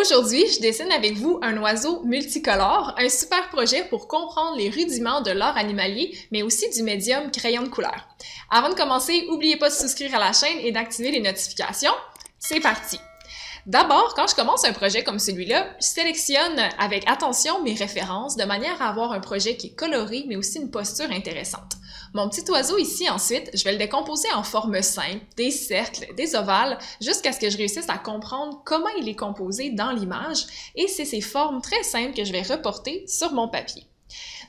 Aujourd'hui, je dessine avec vous un oiseau multicolore, un super projet pour comprendre les rudiments de l'art animalier, mais aussi du médium crayon de couleur. Avant de commencer, n'oubliez pas de souscrire à la chaîne et d'activer les notifications. C'est parti! D'abord, quand je commence un projet comme celui-là, je sélectionne avec attention mes références de manière à avoir un projet qui est coloré, mais aussi une posture intéressante. Mon petit oiseau ici, ensuite, je vais le décomposer en formes simples, des cercles, des ovales, jusqu'à ce que je réussisse à comprendre comment il est composé dans l'image, et c'est ces formes très simples que je vais reporter sur mon papier.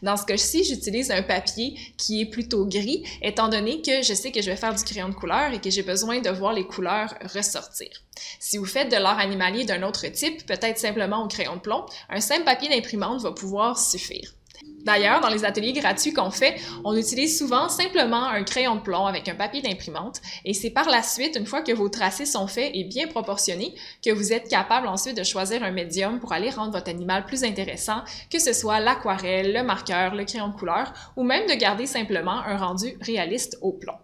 Dans ce cas-ci, j'utilise un papier qui est plutôt gris, étant donné que je sais que je vais faire du crayon de couleur et que j'ai besoin de voir les couleurs ressortir. Si vous faites de l'art animalier d'un autre type, peut-être simplement au crayon de plomb, un simple papier d'imprimante va pouvoir suffire. D'ailleurs, dans les ateliers gratuits qu'on fait, on utilise souvent simplement un crayon de plomb avec un papier d'imprimante et c'est par la suite, une fois que vos tracés sont faits et bien proportionnés, que vous êtes capable ensuite de choisir un médium pour aller rendre votre animal plus intéressant, que ce soit l'aquarelle, le marqueur, le crayon de couleur ou même de garder simplement un rendu réaliste au plomb.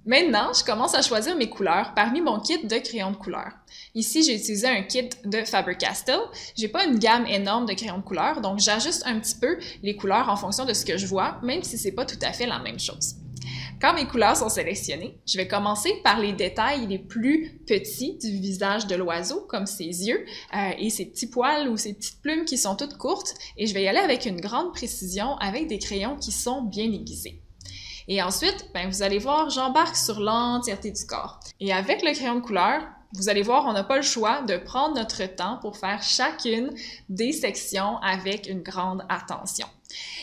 Maintenant, je commence à choisir mes couleurs parmi mon kit de crayons de couleur. Ici, j'ai utilisé un kit de Faber-Castell. J'ai pas une gamme énorme de crayons de couleur, donc j'ajuste un petit peu les couleurs en fonction de ce que je vois, même si c'est pas tout à fait la même chose. Quand mes couleurs sont sélectionnées, je vais commencer par les détails les plus petits du visage de l'oiseau, comme ses yeux et ses petits poils ou ses petites plumes qui sont toutes courtes, et je vais y aller avec une grande précision avec des crayons qui sont bien aiguisés. Et ensuite, vous allez voir, j'embarque sur l'entièreté du corps. Et avec le crayon de couleur, vous allez voir, on n'a pas le choix de prendre notre temps pour faire chacune des sections avec une grande attention.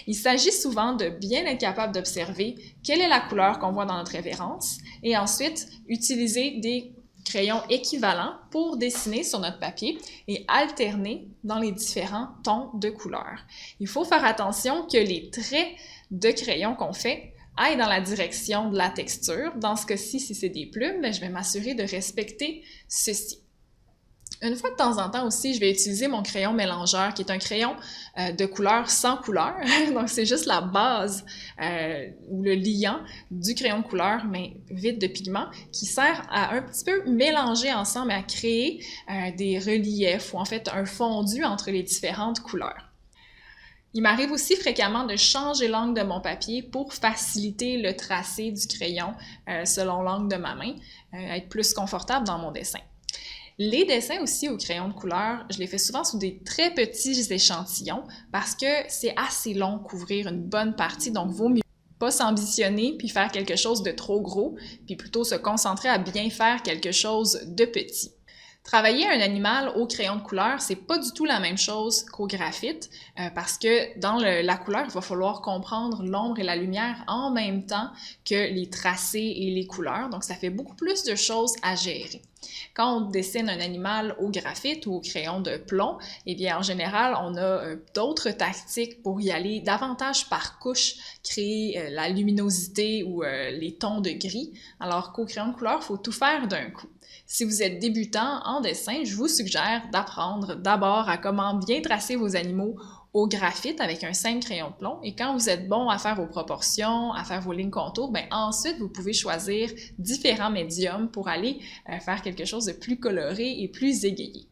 Il s'agit souvent de bien être capable d'observer quelle est la couleur qu'on voit dans notre référence et ensuite utiliser des crayons équivalents pour dessiner sur notre papier et alterner dans les différents tons de couleurs. Il faut faire attention que les traits de crayon qu'on fait aille dans la direction de la texture. Dans ce cas-ci, si c'est des plumes, je vais m'assurer de respecter ceci. Une fois de temps en temps aussi, je vais utiliser mon crayon mélangeur, qui est un crayon de couleur sans couleur. Donc, c'est juste la base ou le liant du crayon de couleur, mais vide de pigment, qui sert à un petit peu mélanger ensemble, à créer des reliefs ou en fait un fondu entre les différentes couleurs. Il m'arrive aussi fréquemment de changer l'angle de mon papier pour faciliter le tracé du crayon selon l'angle de ma main, être plus confortable dans mon dessin. Les dessins aussi au crayon de couleur, je les fais souvent sous des très petits échantillons parce que c'est assez long couvrir une bonne partie, donc vaut mieux pas s'ambitionner puis faire quelque chose de trop gros, puis plutôt se concentrer à bien faire quelque chose de petit. Travailler un animal au crayon de couleur, c'est pas du tout la même chose qu'au graphite parce que dans la couleur, il va falloir comprendre l'ombre et la lumière en même temps que les tracés et les couleurs. Donc, ça fait beaucoup plus de choses à gérer. Quand on dessine un animal au graphite ou au crayon de plomb, eh bien, en général, on a d'autres tactiques pour y aller davantage par couche, créer la luminosité ou les tons de gris, alors qu'au crayon de couleur, il faut tout faire d'un coup. Si vous êtes débutant en dessin, je vous suggère d'apprendre d'abord à comment bien tracer vos animaux au graphite avec un simple crayon de plomb. Et quand vous êtes bon à faire vos proportions, à faire vos lignes contours, ensuite vous pouvez choisir différents médiums pour aller faire quelque chose de plus coloré et plus égayé.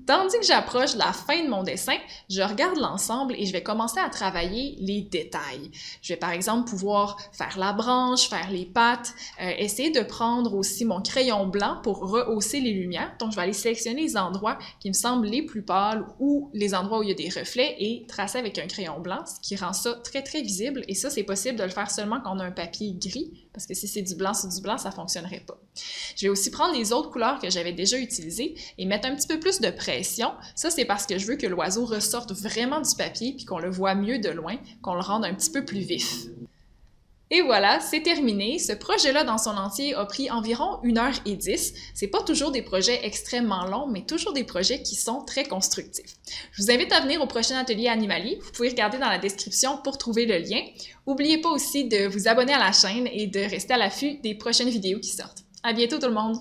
Tandis que j'approche de la fin de mon dessin, je regarde l'ensemble et je vais commencer à travailler les détails. Je vais par exemple pouvoir faire la branche, faire les pattes, essayer de prendre aussi mon crayon blanc pour rehausser les lumières. Donc je vais aller sélectionner les endroits qui me semblent les plus pâles ou les endroits où il y a des reflets et tracer avec un crayon blanc, ce qui rend ça très très visible. Et ça, c'est possible de le faire seulement quand on a un papier gris, parce que si c'est du blanc sur du blanc, ça ne fonctionnerait pas. Je vais aussi prendre les autres couleurs que j'avais déjà utilisées et mettre un petit peu plus de pression. Ça, c'est parce que je veux que l'oiseau ressorte vraiment du papier puis qu'on le voit mieux de loin, qu'on le rende un petit peu plus vif. Et voilà, c'est terminé. Ce projet-là, dans son entier, a pris environ 1h10. C'est pas toujours des projets extrêmement longs, mais toujours des projets qui sont très constructifs. Je vous invite à venir au prochain atelier animalier. Vous pouvez regarder dans la description pour trouver le lien. N'oubliez pas aussi de vous abonner à la chaîne et de rester à l'affût des prochaines vidéos qui sortent. À bientôt tout le monde!